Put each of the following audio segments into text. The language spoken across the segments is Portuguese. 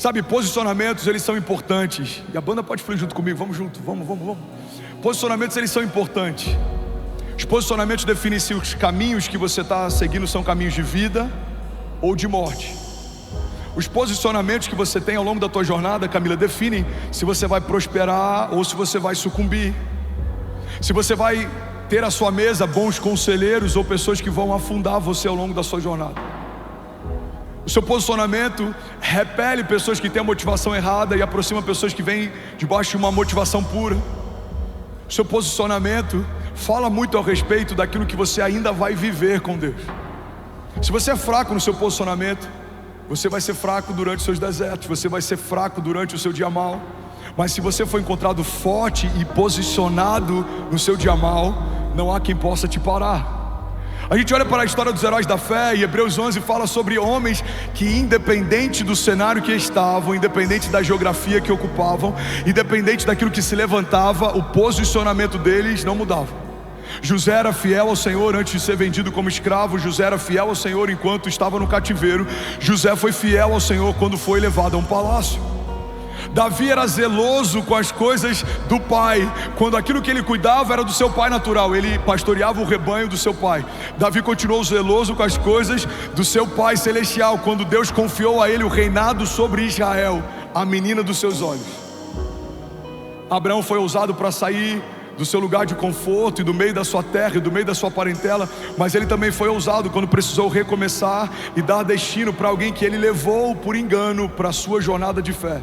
Sabe, posicionamentos, eles são importantes. E a banda pode fluir junto comigo, vamos junto, vamos. Posicionamentos, eles são importantes. Os posicionamentos definem se os caminhos que você está seguindo são caminhos de vida ou de morte. Os posicionamentos que você tem ao longo da tua jornada, Camila, definem se você vai prosperar ou se você vai sucumbir. Se você vai ter à sua mesa bons conselheiros ou pessoas que vão afundar você ao longo da sua jornada. O seu posicionamento repele pessoas que têm a motivação errada e aproxima pessoas que vêm debaixo de uma motivação pura. O seu posicionamento fala muito a respeito daquilo que você ainda vai viver com Deus. Se você é fraco no seu posicionamento, você vai ser fraco durante os seus desertos, você vai ser fraco durante o seu dia mal. Mas se você for encontrado forte e posicionado no seu dia mal, não há quem possa te parar. A gente olha para a história dos heróis da fé e Hebreus 11 fala sobre homens que, independente do cenário que estavam, independente da geografia que ocupavam, independente daquilo que se levantava, o posicionamento deles não mudava. José era fiel ao Senhor antes de ser vendido como escravo. José era fiel ao Senhor enquanto estava no cativeiro. José foi fiel ao Senhor quando foi levado a um palácio. Davi era zeloso com as coisas do pai, quando aquilo que ele cuidava era do seu pai natural. Ele pastoreava o rebanho do seu pai. Davi continuou zeloso com as coisas do seu pai celestial, quando Deus confiou a ele o reinado sobre Israel, a menina dos seus olhos. Abraão foi ousado para sair do seu lugar de conforto e do meio da sua terra e do meio da sua parentela, mas ele também foi ousado quando precisou recomeçar e dar destino para alguém que ele levou por engano para a sua jornada de fé.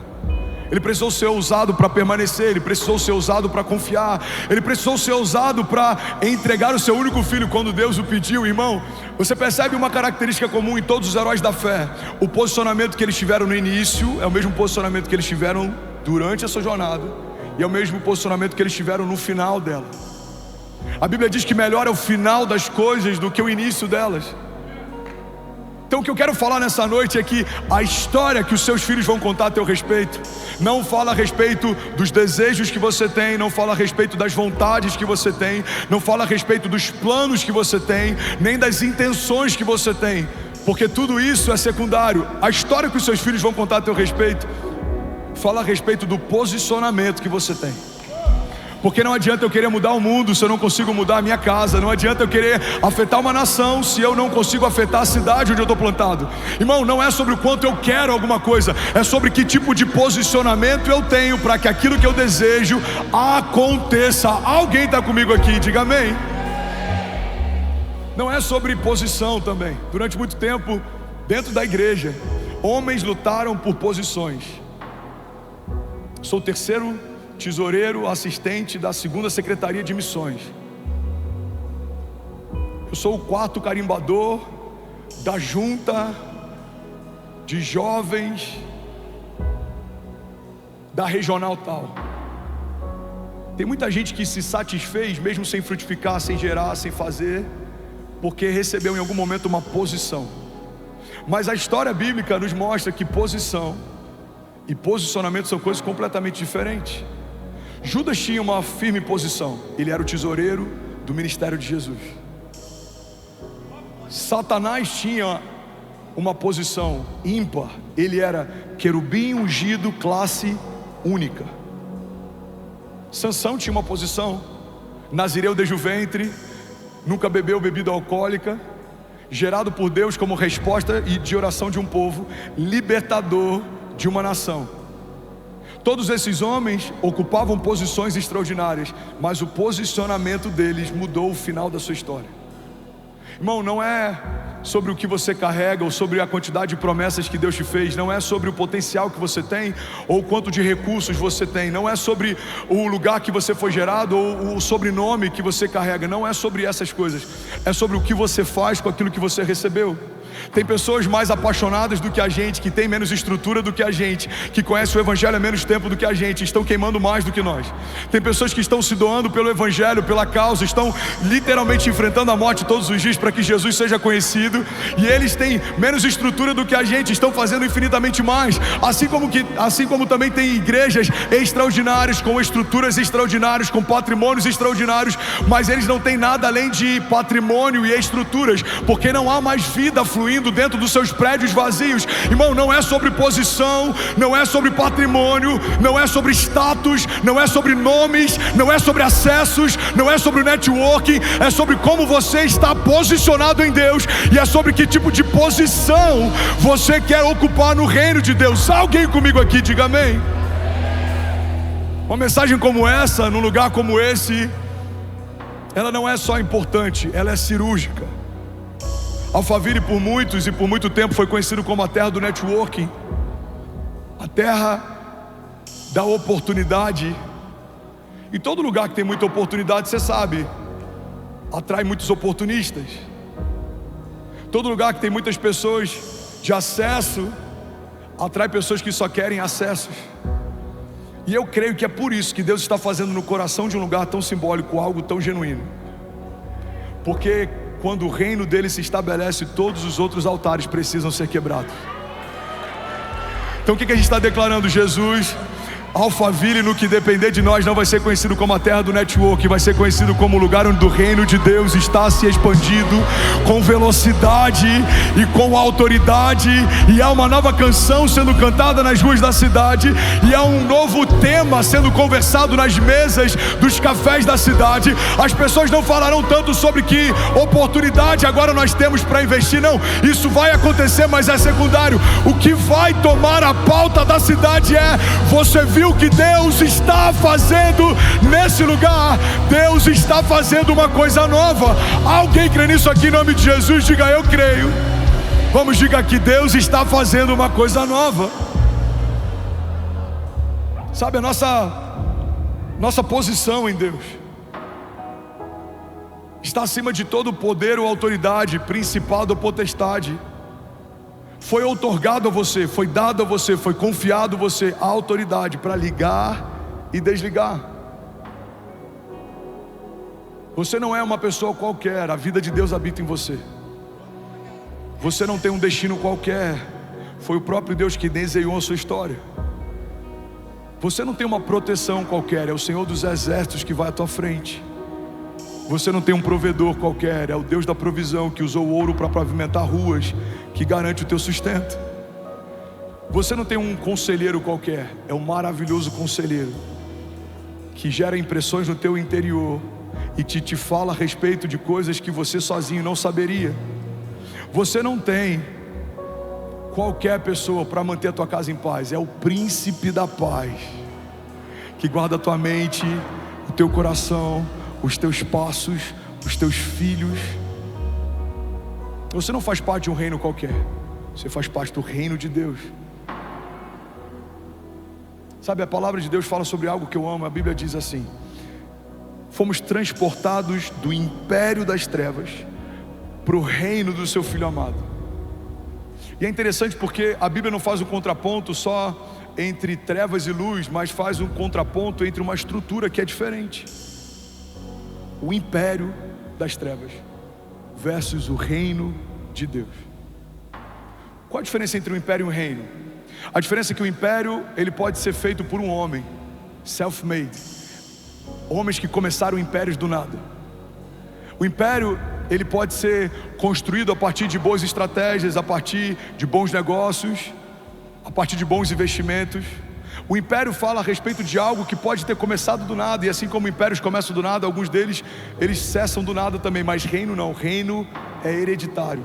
Ele precisou ser ousado para permanecer, ele precisou ser ousado para confiar, ele precisou ser ousado para entregar o seu único filho quando Deus o pediu. Irmão, você percebe uma característica comum em todos os heróis da fé: o posicionamento que eles tiveram no início é o mesmo posicionamento que eles tiveram durante a sua jornada, e é o mesmo posicionamento que eles tiveram no final dela. A Bíblia diz que melhor é o final das coisas do que o início delas. Então o que eu quero falar nessa noite é que a história que os seus filhos vão contar a teu respeito não fala a respeito dos desejos que você tem, não fala a respeito das vontades que você tem, não fala a respeito dos planos que você tem, nem das intenções que você tem, porque tudo isso é secundário. A história que os seus filhos vão contar a teu respeito fala a respeito do posicionamento que você tem. Porque não adianta eu querer mudar o mundo se eu não consigo mudar a minha casa. Não adianta eu querer afetar uma nação se eu não consigo afetar a cidade onde eu estou plantado. Irmão, não é sobre o quanto eu quero alguma coisa, é sobre que tipo de posicionamento eu tenho para que aquilo que eu desejo aconteça. Alguém está comigo aqui? Diga amém. Não é sobre posição também. Durante muito tempo, dentro da igreja, homens lutaram por posições. Sou o terceiro tesoureiro assistente da 2ª Secretaria de Missões. Eu sou o 4º carimbador da junta de jovens da regional tal. Tem muita gente que se satisfez mesmo sem frutificar, sem gerar, sem fazer, porque recebeu em algum momento uma posição. Mas a história bíblica nos mostra que posição e posicionamento são coisas completamente diferentes. Judas tinha uma firme posição, ele era o tesoureiro do ministério de Jesus. Satanás tinha uma posição ímpar, ele era querubim ungido, classe única. Sansão tinha uma posição, nazireu desde o ventre, nunca bebeu bebida alcoólica, gerado por Deus como resposta e de oração de um povo, libertador de uma nação. Todos esses homens ocupavam posições extraordinárias, mas o posicionamento deles mudou o final da sua história. Irmão, não é sobre o que você carrega ou sobre a quantidade de promessas que Deus te fez, não é sobre o potencial que você tem ou quanto de recursos você tem, não é sobre o lugar que você foi gerado ou o sobrenome que você carrega, não é sobre essas coisas, é sobre o que você faz com aquilo que você recebeu. Tem pessoas mais apaixonadas do que a gente, que tem menos estrutura do que a gente, que conhecem o evangelho há menos tempo do que a gente, estão queimando mais do que nós. Tem pessoas que estão se doando pelo evangelho, pela causa, estão literalmente enfrentando a morte todos os dias para que Jesus seja conhecido, e eles têm menos estrutura do que a gente, estão fazendo infinitamente mais. Assim como também tem igrejas extraordinárias, com estruturas extraordinárias, com patrimônios extraordinários, mas eles não têm nada além de patrimônio e estruturas, porque não há mais vida fluindo construindo dentro dos seus prédios vazios. Irmão, não é sobre posição, não é sobre patrimônio, não é sobre status, não é sobre nomes, não é sobre acessos, não é sobre networking, é sobre como você está posicionado em Deus, e é sobre que tipo de posição você quer ocupar no reino de Deus. Alguém comigo aqui, diga amém. Uma mensagem como essa, num lugar como esse, ela não é só importante, ela é cirúrgica. Alphaville por muitos e por muito tempo foi conhecido como a terra do networking, a terra da oportunidade. E todo lugar que tem muita oportunidade, você sabe, atrai muitos oportunistas. Todo lugar que tem muitas pessoas de acesso, atrai pessoas que só querem acessos. E eu creio que é por isso que Deus está fazendo no coração de um lugar tão simbólico algo tão genuíno. Porque quando o reino dele se estabelece, todos os outros altares precisam ser quebrados. Então o que a gente está declarando? Jesus, Alphaville, no que depender de nós, não vai ser conhecido como a terra do network, vai ser conhecido como o lugar onde o reino de Deus está se expandindo com velocidade e com autoridade. E há uma nova canção sendo cantada nas ruas da cidade, e há um novo tema sendo conversado nas mesas dos cafés da cidade. As pessoas não falarão tanto sobre que oportunidade agora nós temos para investir, não, isso vai acontecer, mas é secundário. O que vai tomar a pauta da cidade é: você viu o que Deus está fazendo nesse lugar? Deus está fazendo uma coisa nova. Alguém crê nisso aqui em nome de Jesus? Diga: eu creio. Vamos, diga que Deus está fazendo uma coisa nova. Sabe, a nossa posição em Deus está acima de todo poder ou autoridade, principado ou potestade. Foi outorgado a você, foi dado a você, foi confiado a você a autoridade para ligar e desligar. Você não é uma pessoa qualquer, a vida de Deus habita em você. Você não tem um destino qualquer, foi o próprio Deus que desenhou a sua história. Você não tem uma proteção qualquer, é o Senhor dos exércitos que vai à tua frente. Você não tem um provedor qualquer, é o Deus da provisão que usou o ouro para pavimentar ruas, que garante o teu sustento. Você não tem um conselheiro qualquer, é um maravilhoso conselheiro que gera impressões no teu interior e te fala a respeito de coisas que você sozinho não saberia. Você não tem qualquer pessoa para manter a tua casa em paz, é o príncipe da paz que guarda a tua mente, o teu coração, os teus passos, os teus filhos. Você não faz parte de um reino qualquer, você faz parte do reino de Deus. Sabe, a palavra de Deus fala sobre algo que eu amo. A Bíblia diz assim: fomos transportados do império das trevas para o reino do seu Filho amado. E é interessante porque a Bíblia não faz um contraponto só entre trevas e luz, mas faz um contraponto entre uma estrutura que é diferente. O império das trevas versus o reino de Deus. Qual a diferença entre o império e o reino? A diferença é que o império, ele pode ser feito por um homem, self-made, homens que começaram impérios do nada. O império, ele pode ser construído a partir de boas estratégias, a partir de bons negócios, a partir de bons investimentos. O império fala a respeito de algo que pode ter começado do nada, e assim como impérios começam do nada, alguns deles, eles cessam do nada também. Mas reino não, reino é hereditário.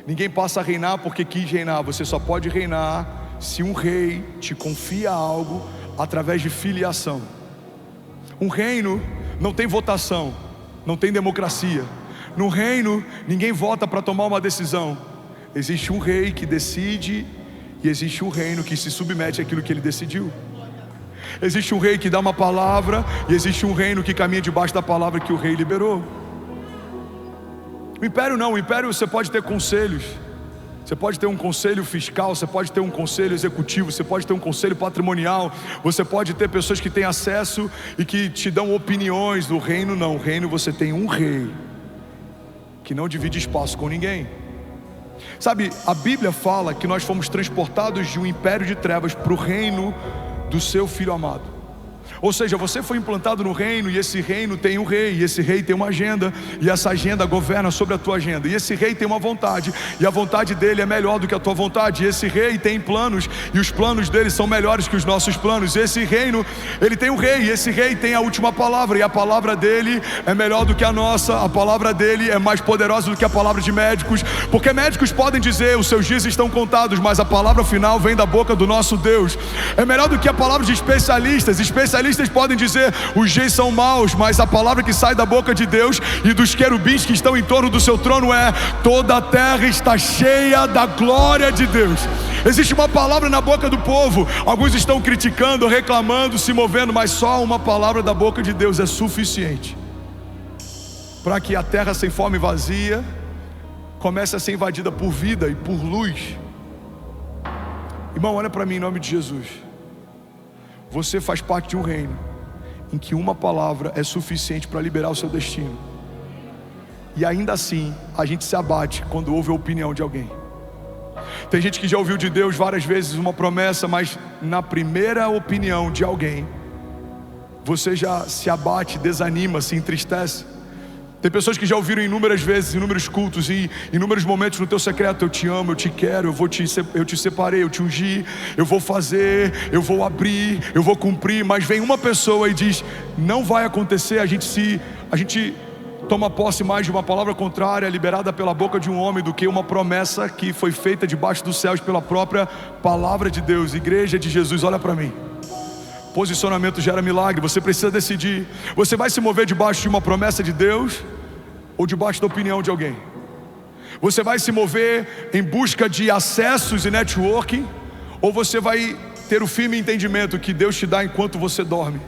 Ninguém passa a reinar porque quis reinar. Você só pode reinar se um rei te confia algo através de filiação. Um reino não tem votação, não tem democracia. No reino, ninguém vota para tomar uma decisão. Existe um rei que decide, e existe um reino que se submete àquilo que ele decidiu. Existe um rei que dá uma palavra, e existe um reino que caminha debaixo da palavra que o rei liberou. O império não, o império você pode ter conselhos. Você pode ter um conselho fiscal, você pode ter um conselho executivo, você pode ter um conselho patrimonial, você pode ter pessoas que têm acesso e que te dão opiniões. Do reino não, o reino você tem um rei que não divide espaço com ninguém. Sabe, a Bíblia fala que nós fomos transportados de um império de trevas para o reino do seu Filho amado. Ou seja, você foi implantado no reino, e esse reino tem um rei, e esse rei tem uma agenda, e essa agenda governa sobre a tua agenda, e esse rei tem uma vontade, e a vontade dele é melhor do que a tua vontade, e esse rei tem planos, e os planos dele são melhores que os nossos planos. E esse reino, ele tem um rei, e esse rei tem a última palavra, e a palavra dele é melhor do que a nossa, a palavra dele é mais poderosa do que a palavra de médicos, porque médicos podem dizer, os seus dias estão contados, mas a palavra final vem da boca do nosso Deus. É melhor do que a palavra de especialistas podem dizer, os dias são maus, mas a palavra que sai da boca de Deus e dos querubins que estão em torno do seu trono é, toda a terra está cheia da glória de Deus. Existe uma palavra na boca do povo, alguns estão criticando, reclamando, se movendo, mas só uma palavra da boca de Deus é suficiente para que a terra sem forma e vazia comece a ser invadida por vida e por luz. Irmão, olha para mim em nome de Jesus. Você faz parte de um reino em que uma palavra é suficiente para liberar o seu destino. E ainda assim, a gente se abate quando ouve a opinião de alguém. Tem gente que já ouviu de Deus várias vezes uma promessa, mas na primeira opinião de alguém, você já se abate, desanima, se entristece. Tem pessoas que já ouviram inúmeras vezes, inúmeros cultos e inúmeros momentos no teu secreto: eu te amo, eu te quero, eu te separei, eu te ungi, eu vou fazer, eu vou abrir, eu vou cumprir. Mas vem uma pessoa e diz, não vai acontecer. A gente toma posse mais de uma palavra contrária liberada pela boca de um homem do que uma promessa que foi feita debaixo dos céus pela própria palavra de Deus. Igreja de Jesus, olha para mim. Posicionamento gera milagre. Você precisa decidir. Você vai se mover debaixo de uma promessa de Deus ou debaixo da opinião de alguém? Você vai se mover em busca de acessos e networking, ou você vai ter o firme entendimento que Deus te dá enquanto você dorme?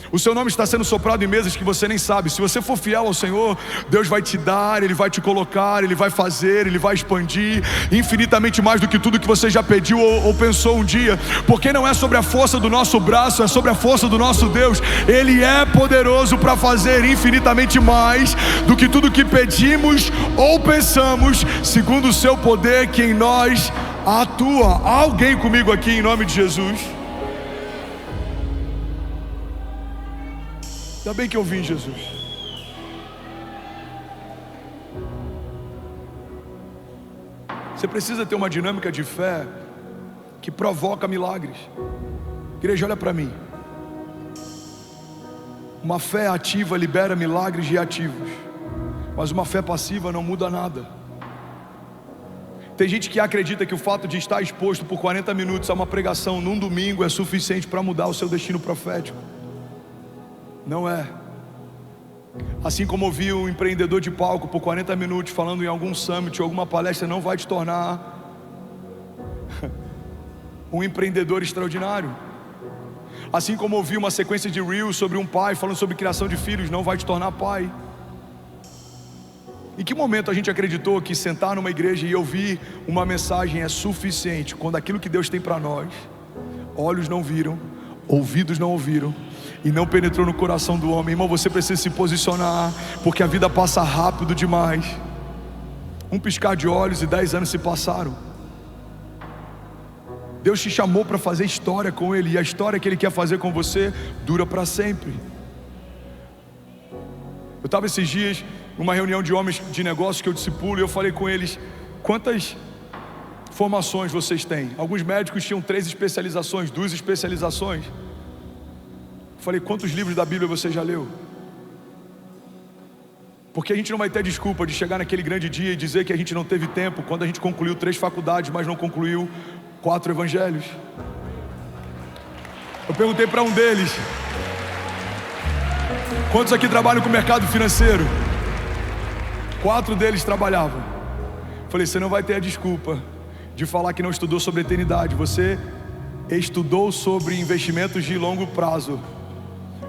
O seu nome está sendo soprado em mesas que você nem sabe. Se você for fiel ao Senhor, Deus vai te dar, Ele vai te colocar, Ele vai fazer, Ele vai expandir infinitamente mais do que tudo que você já pediu ou pensou um dia. Porque não é sobre a força do nosso braço, é sobre a força do nosso Deus. Ele é poderoso para fazer infinitamente mais do que tudo que pedimos ou pensamos, segundo o seu poder que em nós atua. Há alguém comigo aqui em nome de Jesus? Ainda bem que eu vim, Jesus. Você precisa ter uma dinâmica de fé que provoca milagres. Igreja, olha para mim. Uma fé ativa libera milagres reativos, mas uma fé passiva não muda nada. Tem gente que acredita que o fato de estar exposto por 40 minutos a uma pregação num domingo é suficiente para mudar o seu destino profético. Não é. Assim como ouvir um empreendedor de palco por 40 minutos falando em algum summit ou alguma palestra não vai te tornar um empreendedor extraordinário. Assim como ouvir uma sequência de reels sobre um pai falando sobre criação de filhos não vai te tornar pai. Em que momento a gente acreditou que sentar numa igreja e ouvir uma mensagem é suficiente, quando aquilo que Deus tem para nós, olhos não viram, ouvidos não ouviram e não penetrou no coração do homem? Irmão, você precisa se posicionar, porque a vida passa rápido demais. Um piscar de olhos e 10 anos se passaram. Deus te chamou para fazer história com Ele, e a história que Ele quer fazer com você dura para sempre. Eu estava esses dias numa reunião de homens de negócios que eu discipulo, e eu falei com eles: quantas formações vocês têm? Alguns médicos tinham 3 especializações, 2 especializações. Eu falei: quantos livros da Bíblia você já leu? Porque a gente não vai ter desculpa de chegar naquele grande dia e dizer que a gente não teve tempo, quando a gente concluiu 3 faculdades, mas não concluiu 4 evangelhos. Eu perguntei para um deles: quantos aqui trabalham com o mercado financeiro? 4 deles trabalhavam. Eu falei: você não vai ter a desculpa de falar que não estudou sobre a eternidade. Você estudou sobre investimentos de longo prazo,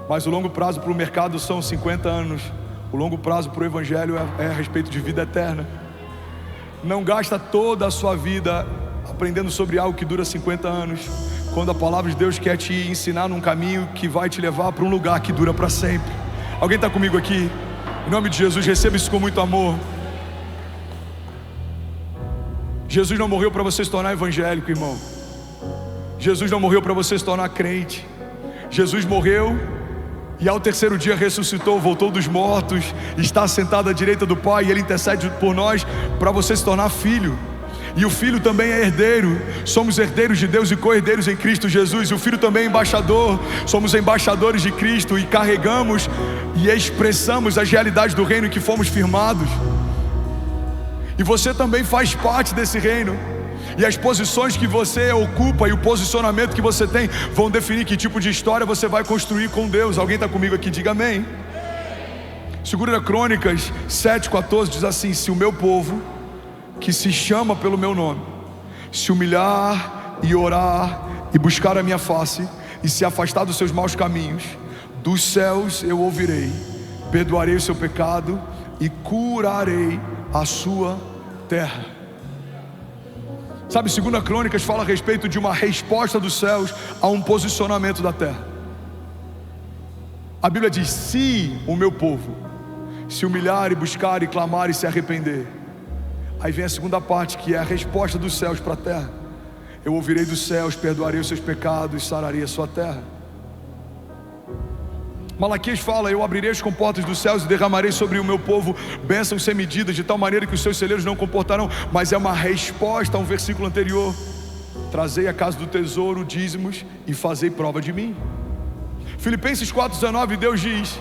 mas o longo prazo para o mercado são 50 anos. O longo prazo para o evangelho é a respeito de vida eterna. Não gasta toda a sua vida aprendendo sobre algo que dura 50 anos, quando a palavra de Deus quer te ensinar num caminho que vai te levar para um lugar que dura para sempre. Alguém está comigo aqui? Em nome de Jesus, receba isso com muito amor. Jesus não morreu para você se tornar evangélico, irmão. Jesus não morreu para você se tornar crente. Jesus morreu e ao terceiro dia ressuscitou, voltou dos mortos, está sentado à direita do Pai, e Ele intercede por nós para você se tornar filho. E o Filho também é herdeiro, somos herdeiros de Deus e co-herdeiros em Cristo Jesus. E o Filho também é embaixador, somos embaixadores de Cristo e carregamos e expressamos as realidades do reino em que fomos firmados. E você também faz parte desse reino. E as posições que você ocupa e o posicionamento que você tem vão definir que tipo de história você vai construir com Deus. Alguém está comigo aqui? Diga amém. 2 Crônicas 7,14 diz assim: se o meu povo, que se chama pelo meu nome, se humilhar e orar e buscar a minha face e se afastar dos seus maus caminhos, dos céus eu ouvirei, perdoarei o seu pecado e curarei a sua terra. Sabe, 2 Crônicas fala a respeito de uma resposta dos céus a um posicionamento da terra. A Bíblia diz: se o meu povo se humilhar e buscar e clamar e se arrepender. Aí vem a segunda parte, que é a resposta dos céus para a terra. Eu ouvirei dos céus, perdoarei os seus pecados e sararei a sua terra. Malaquias fala: eu abrirei as comportas dos céus e derramarei sobre o meu povo bênçãos sem medida, de tal maneira que os seus celeiros não comportarão. Mas é uma resposta a um versículo anterior: trazei a casa do tesouro dízimos e fazei prova de mim. Filipenses 4,19, Deus diz: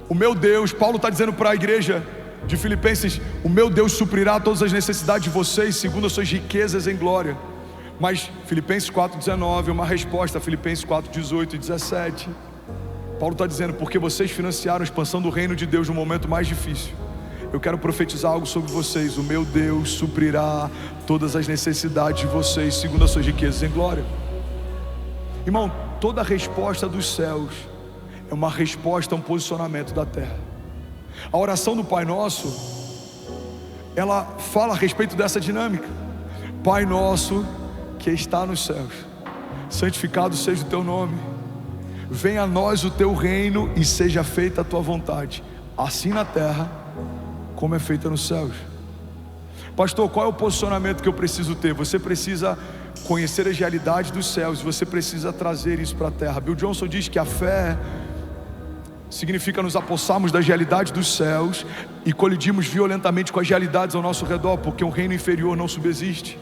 o meu Deus, Paulo está dizendo para a igreja de Filipenses: o meu Deus suprirá todas as necessidades de vocês segundo as suas riquezas em glória. Mas Filipenses 4,19 é uma resposta a Filipenses 4,18 e 17. Paulo está dizendo: porque vocês financiaram a expansão do reino de Deus no momento mais difícil, eu quero profetizar algo sobre vocês: o meu Deus suprirá todas as necessidades de vocês segundo as suas riquezas em glória. Irmão, toda resposta dos céus é uma resposta a um posicionamento da terra. A oração do Pai Nosso, ela fala a respeito dessa dinâmica. Pai nosso que está nos céus, santificado seja o teu nome, venha a nós o teu reino e seja feita a tua vontade, assim na terra como é feita nos céus. Pastor, qual é o posicionamento que eu preciso ter? Você precisa conhecer as realidades dos céus, você precisa trazer isso para a terra. Bill Johnson diz que a fé significa nos apossarmos das realidades dos céus e colidirmos violentamente com as realidades ao nosso redor, porque um reino inferior não subsiste.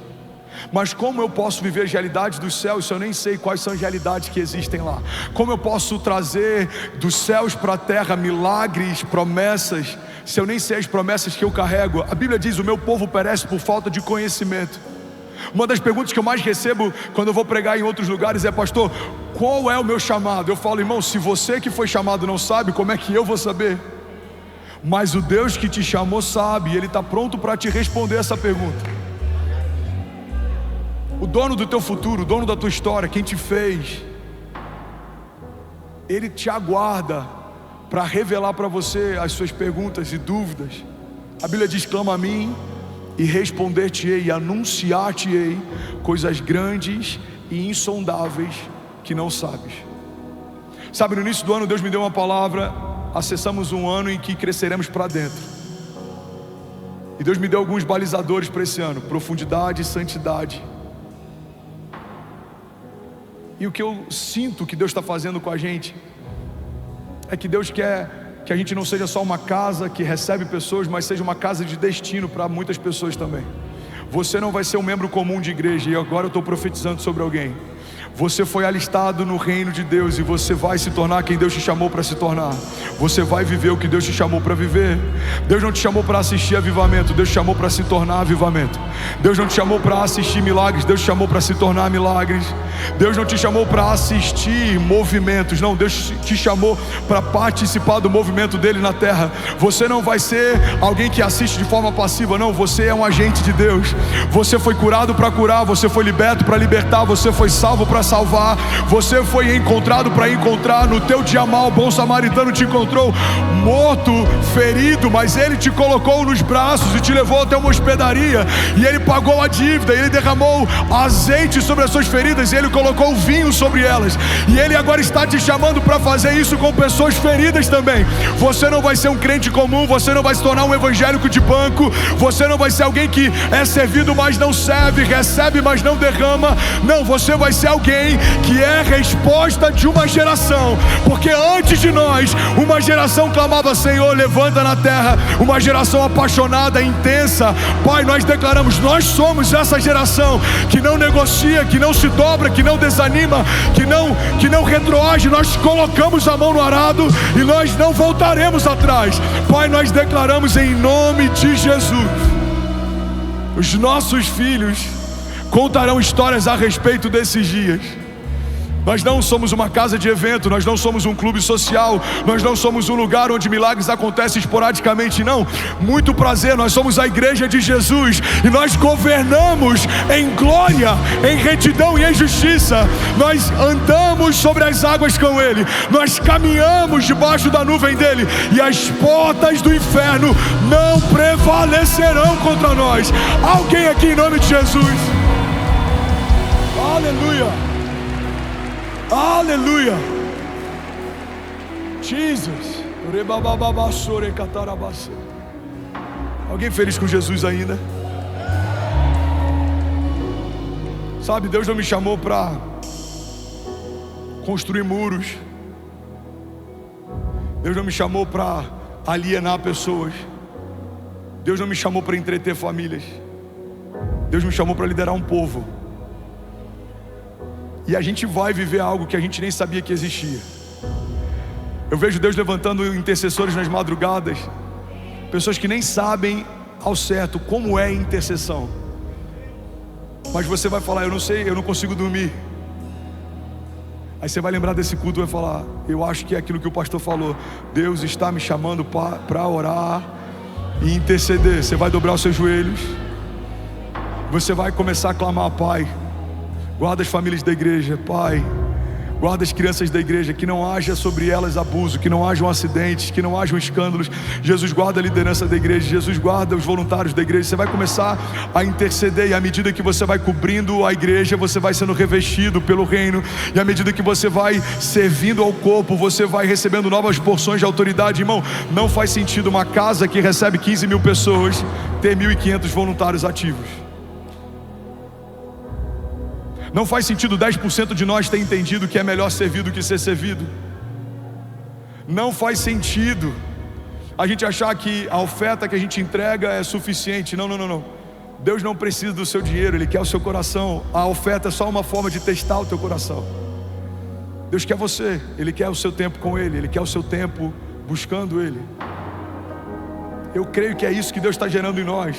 Mas como eu posso viver as realidades dos céus se eu nem sei quais são as realidades que existem lá? Como eu posso trazer dos céus para a terra milagres, promessas, se eu nem sei as promessas que eu carrego? A Bíblia diz: o meu povo perece por falta de conhecimento. Uma das perguntas que eu mais recebo quando eu vou pregar em outros lugares é: pastor, qual é o meu chamado? Eu falo: irmão, se você que foi chamado não sabe, como é que eu vou saber? Mas o Deus que te chamou sabe, e Ele está pronto para te responder essa pergunta. O dono do teu futuro, o dono da tua história, quem te fez, Ele te aguarda para revelar para você as suas perguntas e dúvidas. A Bíblia diz: clama a mim e responder-te-ei, e anunciar-te-ei coisas grandes e insondáveis que não sabes. Sabe, no início do ano Deus me deu uma palavra. Acessamos um ano em que cresceremos para dentro, e Deus me deu alguns balizadores para esse ano: profundidade e santidade. E o que eu sinto que Deus está fazendo com a gente é que Deus quer que a gente não seja só uma casa que recebe pessoas, mas seja uma casa de destino para muitas pessoas também. Você não vai ser um membro comum de igreja, e agora eu estou profetizando sobre alguém. Você foi alistado no reino de Deus, e você vai se tornar quem Deus te chamou para se tornar. Você vai viver o que Deus te chamou para viver. Deus não te chamou para assistir avivamento, Deus te chamou para se tornar avivamento. Deus não te chamou para assistir milagres, Deus te chamou para se tornar milagres. Deus não te chamou para assistir movimentos, não, Deus te chamou para participar do movimento dele na terra. Você não vai ser alguém que assiste de forma passiva, não, você é um agente de Deus. Você foi curado para curar, você foi liberto para libertar, você foi salvo para salvar, você foi encontrado para encontrar. No teu dia mal, o bom samaritano te encontrou morto, ferido, mas ele te colocou nos braços e te levou até uma hospedaria, e ele pagou a dívida, ele derramou azeite sobre as suas feridas, e ele colocou vinho sobre elas, e ele agora está te chamando para fazer isso com pessoas feridas também. Você não vai ser um crente comum, você não vai se tornar um evangélico de banco, você não vai ser alguém que é servido mas não serve, recebe mas não derrama. Não, você vai ser Você é alguém que é resposta de uma geração, porque antes de nós, uma geração clamava: Senhor, levanta na terra uma geração apaixonada, intensa. Pai, nós declaramos: nós somos essa geração que não negocia, que não se dobra, que não desanima, que não retroage. Nós colocamos a mão no arado e nós não voltaremos atrás. Pai, nós declaramos em nome de Jesus: os nossos filhos contarão histórias a respeito desses dias. Nós não somos uma casa de evento, nós não somos um clube social, nós não somos um lugar onde milagres acontecem esporadicamente, não. Muito prazer, nós somos a igreja de Jesus e nós governamos em glória, em retidão e em justiça. Nós andamos sobre as águas com Ele, nós caminhamos debaixo da nuvem dEle, e as portas do inferno não prevalecerão contra nós. Alguém aqui em nome de Jesus? Aleluia! Aleluia! Jesus! Alguém feliz com Jesus ainda? Sabe, Deus não me chamou para construir muros. Deus não me chamou para alienar pessoas. Deus não me chamou para entreter famílias. Deus me chamou para liderar um povo. E a gente vai viver algo que a gente nem sabia que existia. Eu vejo Deus levantando intercessores nas madrugadas, pessoas que nem sabem ao certo como é intercessão. Mas você vai falar: eu não sei, eu não consigo dormir. Aí você vai lembrar desse culto e vai falar: eu acho que é aquilo que o pastor falou. Deus está me chamando para orar e interceder. Você vai dobrar os seus joelhos, você vai começar a clamar: Pai, guarda as famílias da igreja. Pai, guarda as crianças da igreja, que não haja sobre elas abuso, que não hajam acidentes, que não hajam escândalos. Jesus, guarda a liderança da igreja. Jesus, guarda os voluntários da igreja. Você vai começar a interceder, e à medida que você vai cobrindo a igreja, você vai sendo revestido pelo reino, e à medida que você vai servindo ao corpo, você vai recebendo novas porções de autoridade. Irmão, não faz sentido uma casa que recebe 15 mil pessoas ter 1.500 voluntários ativos. Não faz sentido 10% de nós ter entendido que é melhor servir do que ser servido. Não faz sentido a gente achar que a oferta que a gente entrega é suficiente. Não. Deus não precisa do seu dinheiro, Ele quer o seu coração. A oferta é só uma forma de testar o teu coração. Deus quer você, Ele quer o seu tempo com Ele, Ele quer o seu tempo buscando Ele. Eu creio que é isso que Deus está gerando em nós.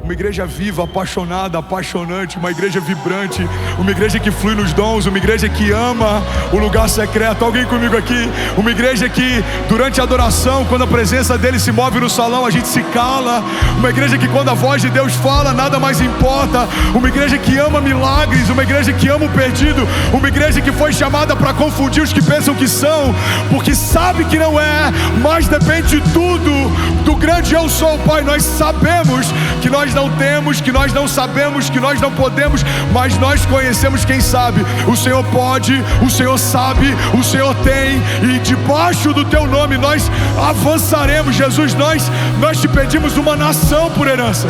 Uma igreja viva, apaixonada, apaixonante, uma igreja vibrante, uma igreja que flui nos dons, uma igreja que ama o lugar secreto. Alguém comigo aqui? Uma igreja que durante a adoração, quando a presença dele se move no salão, a gente se cala. Uma igreja que quando a voz de Deus fala, nada mais importa. Uma igreja que ama milagres, uma igreja que ama o perdido, uma igreja que foi chamada para confundir os que pensam que são, porque sabe que não é, mas depende de tudo do grande eu sou. Pai, nós sabemos que nós não temos, que nós não sabemos, que nós não podemos, mas nós conhecemos quem sabe. O Senhor pode, o Senhor sabe, o Senhor tem, e debaixo do teu nome nós avançaremos. Jesus, nós te pedimos uma nação por herança.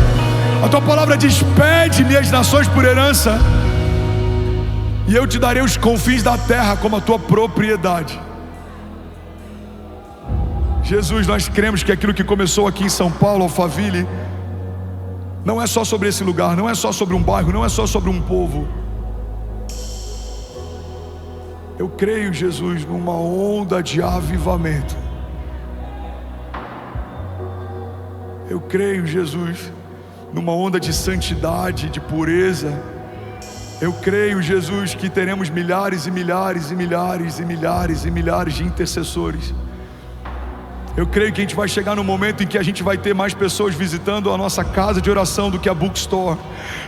A tua palavra diz: pede-me as nações por herança, e eu te darei os confins da terra como a tua propriedade. Jesus, nós cremos que aquilo que começou aqui em São Paulo, Alphaville, não é só sobre esse lugar, não é só sobre um bairro, não é só sobre um povo. Eu creio, Jesus, numa onda de avivamento. Eu creio, Jesus, numa onda de santidade, de pureza. Eu creio, Jesus, que teremos milhares e milhares e milhares e milhares e milhares de intercessores. Eu creio que a gente vai chegar no momento em que a gente vai ter mais pessoas visitando a nossa casa de oração do que a bookstore.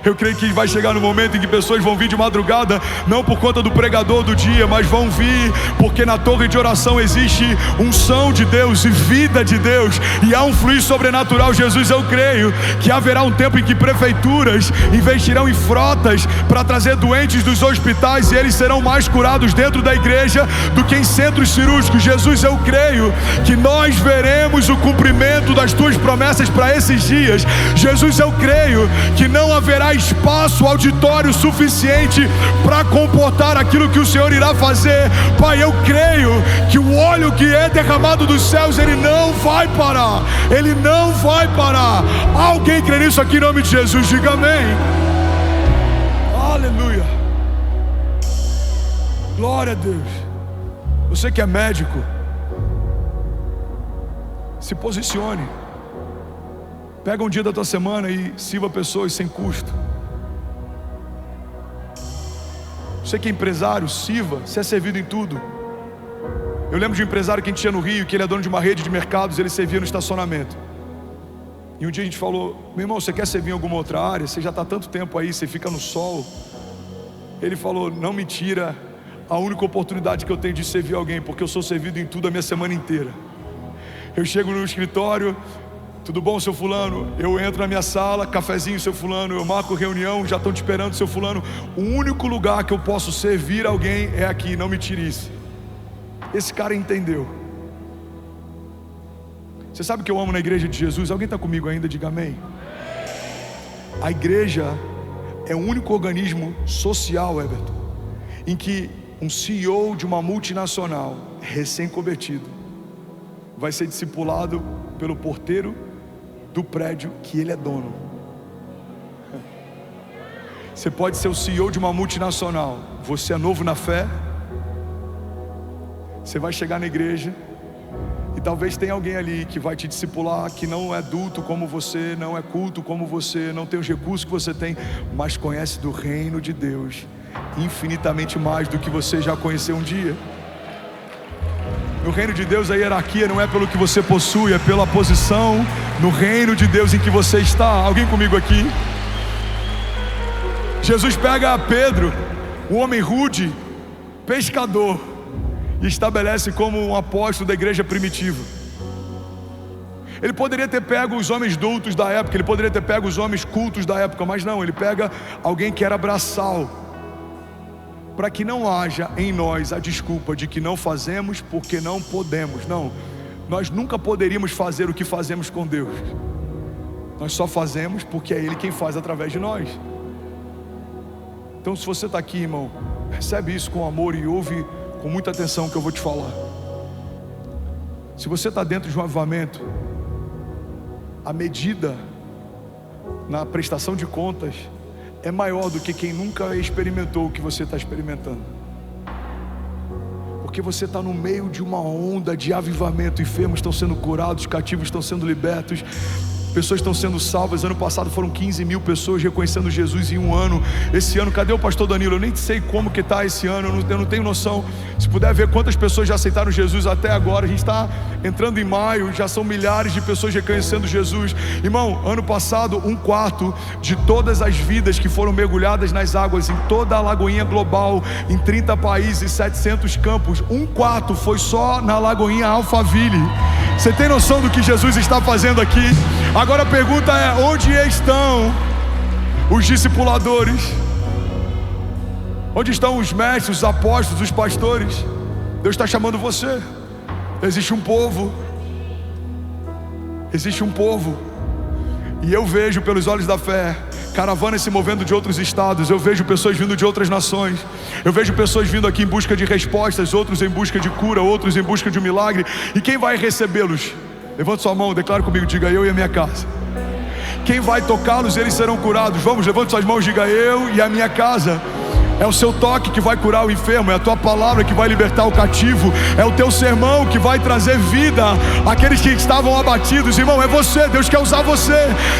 Eu creio que vai chegar no momento em que pessoas vão vir de madrugada, não por conta do pregador do dia, mas vão vir porque na torre de oração existe unção de Deus e vida de Deus, e há um fluir sobrenatural. Jesus, eu creio que haverá um tempo em que prefeituras investirão em frotas para trazer doentes dos hospitais, e eles serão mais curados dentro da igreja do que em centros cirúrgicos. Jesus, eu creio que nós nós veremos o cumprimento das tuas promessas para esses dias. Jesus, eu creio que não haverá espaço auditório suficiente para comportar aquilo que o Senhor irá fazer. Pai, eu creio que o óleo que é derramado dos céus, ele não vai parar. Ele não vai parar. Alguém crê nisso aqui em nome de Jesus? Diga amém. Aleluia. Glória a Deus. Você que é médico, se posicione. Pega um dia da tua semana e sirva pessoas sem custo. Você que é empresário, sirva. Você é servido em tudo. Eu lembro de um empresário que a gente tinha no Rio, que ele é dono de uma rede de mercados, ele servia no estacionamento. E um dia a gente falou: meu irmão, você quer servir em alguma outra área? Você já está há tanto tempo aí, você fica no sol. Ele falou: não me tira a única oportunidade que eu tenho de servir alguém, porque eu sou servido em tudo a minha semana inteira. Eu chego no escritório: tudo bom, seu fulano? Eu entro na minha sala, cafezinho, seu fulano. Eu marco reunião, já estão te esperando, seu fulano. O único lugar que eu posso servir alguém é aqui, não me tire isso. Esse cara entendeu. Você sabe o que eu amo na igreja de Jesus? Alguém está comigo ainda? Diga amém. A igreja é o único organismo social, Everton, em que um CEO de uma multinacional, recém-convertido, vai ser discipulado pelo porteiro do prédio que ele é dono. Você pode ser o CEO de uma multinacional, você é novo na fé, você vai chegar na igreja e talvez tenha alguém ali que vai te discipular, que não é adulto como você, não é culto como você, não tem os recursos que você tem, mas conhece do reino de Deus infinitamente mais do que você já conheceu um dia. No reino de Deus a hierarquia não é pelo que você possui, é pela posição no reino de Deus em que você está. Alguém comigo aqui? Jesus pega Pedro, um homem rude, pescador, e estabelece como um apóstolo da igreja primitiva. Ele poderia ter pego os homens doutos da época, ele poderia ter pego os homens cultos da época, mas não, ele pega alguém que era braçal, para que não haja em nós a desculpa de que não fazemos porque não podemos. Não, nós nunca poderíamos fazer o que fazemos com Deus. Nós só fazemos porque é Ele quem faz através de nós. Então, se você está aqui, irmão, recebe isso com amor e ouve com muita atenção o que eu vou te falar. Se você está dentro de um avivamento, a medida na prestação de contas é maior do que quem nunca experimentou o que você está experimentando. Porque você está no meio de uma onda de avivamento. Enfermos estão sendo curados, cativos estão sendo libertos, pessoas estão sendo salvas. Ano passado foram 15 mil pessoas reconhecendo Jesus em um ano. Esse ano, cadê o pastor Danilo? Eu nem sei como que está esse ano, eu não tenho noção. Se puder ver quantas pessoas já aceitaram Jesus até agora. A gente está entrando em maio, já são milhares de pessoas reconhecendo Jesus. Irmão, ano passado, 1/4 de todas as vidas que foram mergulhadas nas águas em toda a Lagoinha Global, em 30 países, 700 campos, 1/4 foi só na Lagoinha Alphaville. Você tem noção do que Jesus está fazendo aqui? Agora a pergunta é: onde estão os discipuladores? Onde estão os mestres, os apóstolos, os pastores? Deus está chamando você. Existe um povo. Existe um povo. E eu vejo pelos olhos da fé caravanas se movendo de outros estados. Eu vejo pessoas vindo de outras nações. Eu vejo pessoas vindo aqui em busca de respostas, outros em busca de cura, outros em busca de um milagre. E quem vai recebê-los? Levante sua mão, declare comigo, diga: eu e a minha casa. Quem vai tocá-los, eles serão curados. Vamos, levante suas mãos, diga: eu e a minha casa. É o seu toque que vai curar o enfermo, é a tua palavra que vai libertar o cativo, é o teu sermão que vai trazer vida àqueles que estavam abatidos. Irmão, é você, Deus quer usar você.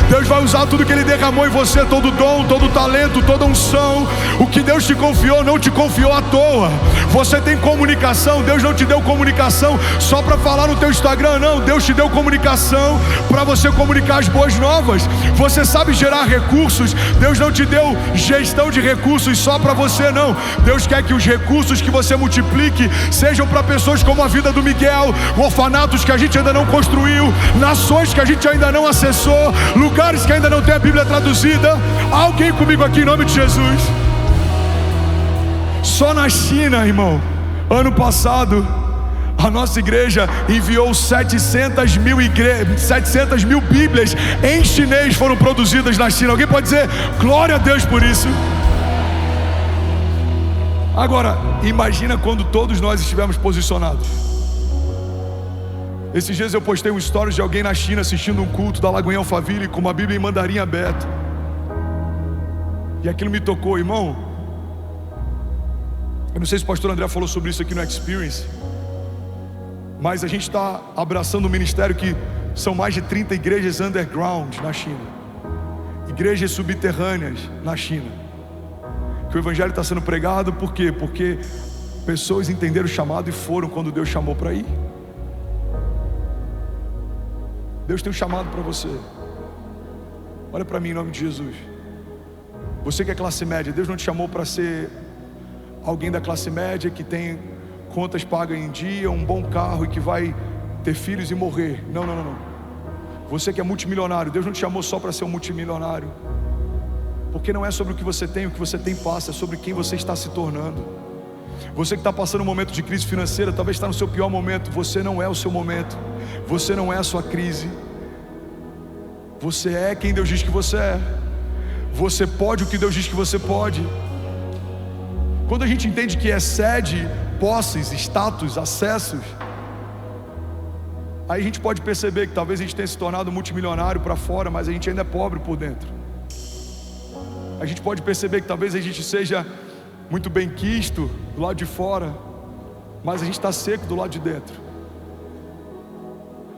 Deus vai usar tudo que Ele derramou em você, todo dom, todo talento, toda unção. O que Deus te confiou, não te confiou à toa. Você tem comunicação, Deus não te deu comunicação só para falar no teu Instagram, não. Deus te deu comunicação para você comunicar as boas novas. Você sabe gerar recursos, Deus não te deu gestão de recursos só para você, não. Deus quer que os recursos que você multiplique sejam para pessoas como a vida do Miguel, orfanatos que a gente ainda não construiu, nações que a gente ainda não acessou, lugares que ainda não tem a Bíblia traduzida. Alguém comigo aqui em nome de Jesus? Só na China, irmão, ano passado, A nossa igreja enviou 700 mil Bíblias em chinês foram produzidas na China. Alguém pode dizer glória a Deus por isso? Agora, imagina quando todos nós estivermos posicionados. Esses dias eu postei um stories de alguém na China assistindo um culto da Lagoinha Alphaville com uma Bíblia em mandarim aberta. E aquilo me tocou, irmão. Eu não sei se o pastor André falou sobre isso aqui no Experience, mas a gente está abraçando um ministério que são mais de 30 igrejas underground na China, igrejas subterrâneas na China, que o evangelho está sendo pregado. Por quê? Porque pessoas entenderam o chamado e foram quando Deus chamou para ir. Deus tem um chamado para você. Olha para mim em nome de Jesus. Você que é classe média, Deus não te chamou para ser alguém da classe média que tem contas pagas em dia, um bom carro e que vai ter filhos e morrer. Não. Você que é multimilionário, Deus não te chamou só para ser um multimilionário. Porque não é sobre o que você tem passa, é sobre quem você está se tornando. Você que está passando um momento de crise financeira, talvez está no seu pior momento. Você não é o seu momento, você não é a sua crise. Você é quem Deus diz que você é. Você pode o que Deus diz que você pode. Quando a gente entende que excede posses, status, acessos, aí a gente pode perceber que talvez a gente tenha se tornado multimilionário para fora, mas a gente ainda é pobre por dentro. A gente pode perceber que talvez a gente seja muito bem quisto do lado de fora, mas a gente está seco do lado de dentro.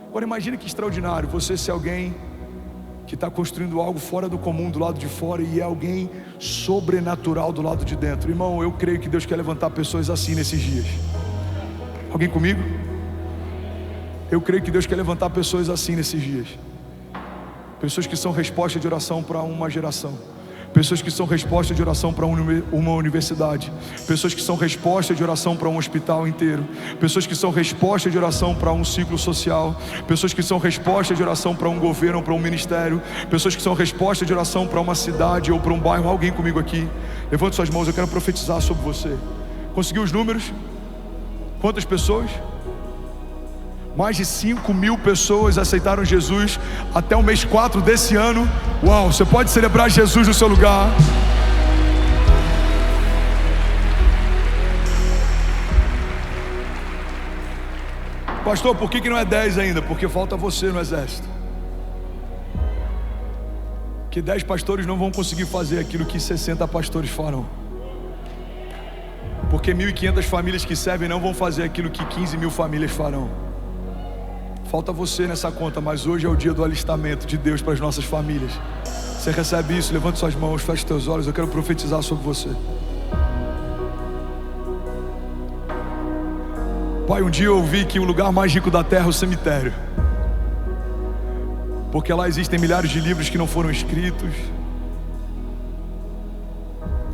Agora imagine que extraordinário você ser alguém que está construindo algo fora do comum do lado de fora e é alguém sobrenatural do lado de dentro. Irmão, eu creio que Deus quer levantar pessoas assim nesses dias. Alguém comigo? Eu creio que Deus quer levantar pessoas assim nesses dias. Pessoas que são resposta de oração para uma geração. Pessoas que são resposta de oração para uma universidade. Pessoas que são resposta de oração para um hospital inteiro. Pessoas que são resposta de oração para um ciclo social. Pessoas que são resposta de oração para um governo, para um ministério. Pessoas que são resposta de oração para uma cidade ou para um bairro. Alguém comigo aqui? Levante suas mãos, eu quero profetizar sobre você. Conseguiu os números? Quantas pessoas? Mais de 5 mil pessoas aceitaram Jesus até o mês 4 desse ano. Uau, você pode celebrar Jesus no seu lugar. Pastor, por que não é 10 ainda? Porque falta você no exército. Que 10 pastores não vão conseguir fazer aquilo que 60 pastores farão. Porque 1.500 famílias que servem não vão fazer aquilo que 15 mil famílias farão. Falta você nessa conta, mas hoje é o dia do alistamento de Deus para as nossas famílias. Você recebe isso? Levante suas mãos, feche teus olhos, eu quero profetizar sobre você. Pai, um dia eu ouvi que o lugar mais rico da terra é o cemitério. Porque lá existem milhares de livros que não foram escritos.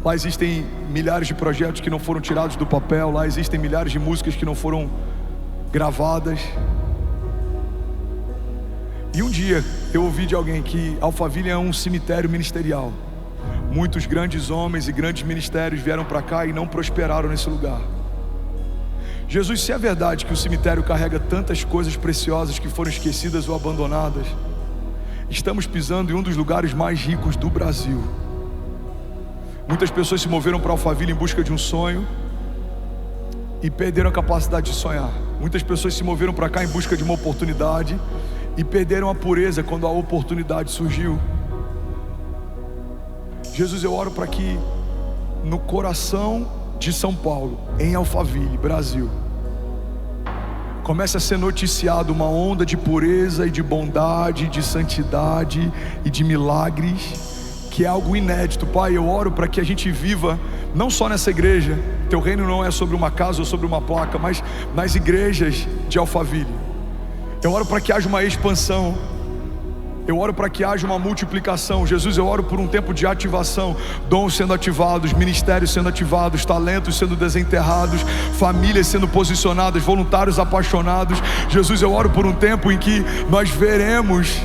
Lá existem milhares de projetos que não foram tirados do papel. Lá existem milhares de músicas que não foram gravadas. E um dia eu ouvi de alguém que Alphaville é um cemitério ministerial. Muitos grandes homens e grandes ministérios vieram para cá e não prosperaram nesse lugar. Jesus, se é verdade que o cemitério carrega tantas coisas preciosas que foram esquecidas ou abandonadas, estamos pisando em um dos lugares mais ricos do Brasil. Muitas pessoas se moveram para Alphaville em busca de um sonho e perderam a capacidade de sonhar. Muitas pessoas se moveram para cá em busca de uma oportunidade e perderam a pureza quando a oportunidade surgiu. Jesus, eu oro para que no coração de São Paulo, em Alphaville, Brasil, comece a ser noticiado uma onda de pureza e de bondade, de santidade e de milagres, que é algo inédito. Pai, eu oro para que a gente viva não só nessa igreja. Teu reino não é sobre uma casa ou sobre uma placa, mas nas igrejas de Alphaville. Eu oro para que haja uma expansão. Eu oro para que haja uma multiplicação. Jesus, eu oro por um tempo de ativação. Dons sendo ativados, ministérios sendo ativados, talentos sendo desenterrados, famílias sendo posicionadas, voluntários apaixonados. Jesus, eu oro por um tempo em que nós veremos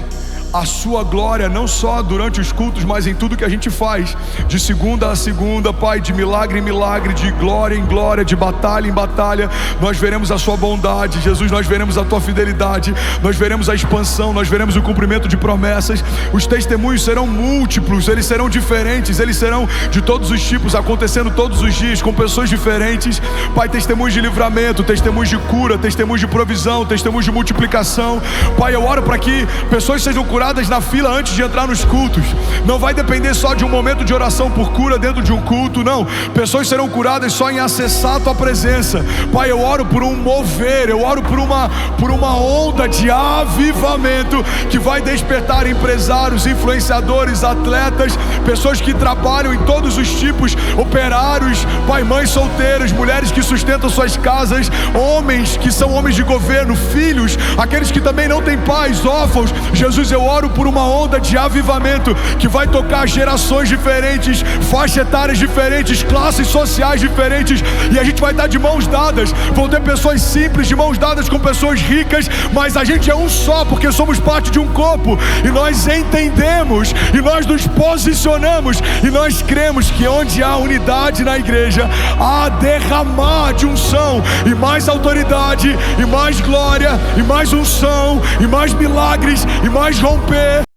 a sua glória, não só durante os cultos, mas em tudo que a gente faz, de segunda a segunda, Pai, de milagre em milagre, de glória em glória, de batalha em batalha. Nós veremos a sua bondade, Jesus, nós veremos a tua fidelidade, nós veremos a expansão, nós veremos o cumprimento de promessas. Os testemunhos serão múltiplos, eles serão diferentes, eles serão de todos os tipos, acontecendo todos os dias, com pessoas diferentes. Pai, testemunhos de livramento, testemunhos de cura, testemunhos de provisão, testemunhos de multiplicação. Pai, eu oro para que pessoas sejam curadas na fila antes de entrar nos cultos. Não vai depender só de um momento de oração por cura dentro de um culto, não. Pessoas serão curadas só em acessar a tua presença. Pai, eu oro por um mover, eu oro por uma onda de avivamento que vai despertar empresários, influenciadores, atletas, pessoas que trabalham em todos os tipos, operários, pai, mães solteiras, mulheres que sustentam suas casas, homens que são homens de governo, filhos, aqueles que também não têm pais, órfãos. Jesus, eu oro por uma onda de avivamento que vai tocar gerações diferentes, faixas etárias diferentes, classes sociais diferentes, e a gente vai estar de mãos dadas. Vão ter pessoas simples de mãos dadas com pessoas ricas, mas a gente é um só, porque somos parte de um corpo, e nós entendemos, e nós nos posicionamos, e nós cremos que onde há unidade na igreja, há derramar de unção, e mais autoridade, e mais glória, e mais unção, e mais milagres, e mais romper.